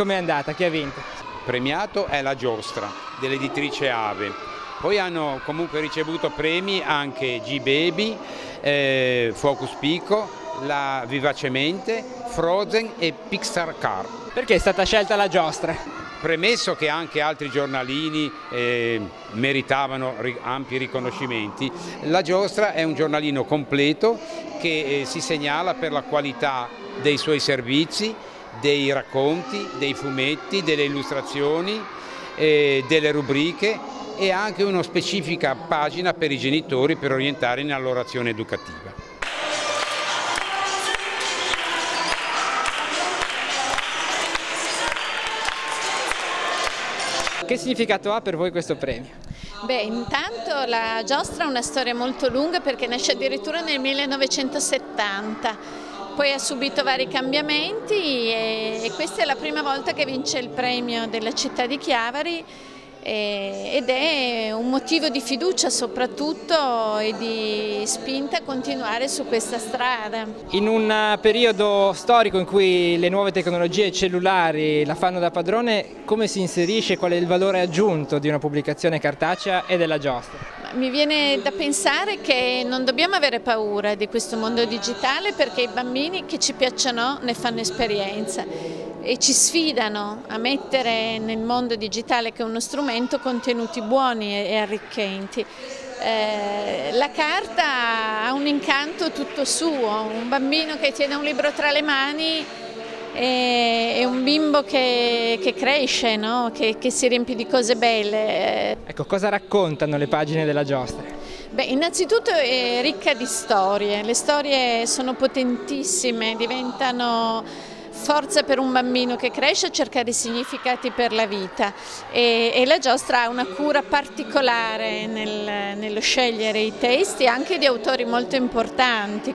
com'è andata? Chi ha vinto? Premiato è La Giostra dell'editrice Ave. Poi hanno comunque ricevuto premi anche G-Baby, Focus Pico, La Vivacemente, Frozen e Pixar Car. Perché è stata scelta La Giostra? Premesso che anche altri giornalini meritavano ampi riconoscimenti, La Giostra è un giornalino completo che si segnala per la qualità dei suoi servizi, dei racconti, dei fumetti, delle illustrazioni, delle rubriche e anche una specifica pagina per i genitori per orientare nella loro azione educativa. Che significato ha per voi questo premio? Beh, intanto La Giostra ha una storia molto lunga perché nasce addirittura nel 1970. Poi ha subito vari cambiamenti e questa è la prima volta che vince il premio della città di Chiavari ed è un motivo di fiducia soprattutto e di spinta a continuare su questa strada. In un periodo storico in cui le nuove tecnologie cellulari la fanno da padrone, come si inserisce, qual è il valore aggiunto di una pubblicazione cartacea e della Giostra? Mi viene da pensare che non dobbiamo avere paura di questo mondo digitale perché i bambini che ci piacciono ne fanno esperienza e ci sfidano a mettere nel mondo digitale, che è uno strumento, contenuti buoni e arricchenti. La carta ha un incanto tutto suo, un bambino che tiene un libro tra le mani è un bimbo che cresce, no? che si riempie di cose belle. Ecco, cosa raccontano le pagine della Giostra? Beh, innanzitutto è ricca di storie, le storie sono potentissime, diventano forza per un bambino che cresce a cercare i significati per la vita e La Giostra ha una cura particolare nello scegliere i testi anche di autori molto importanti.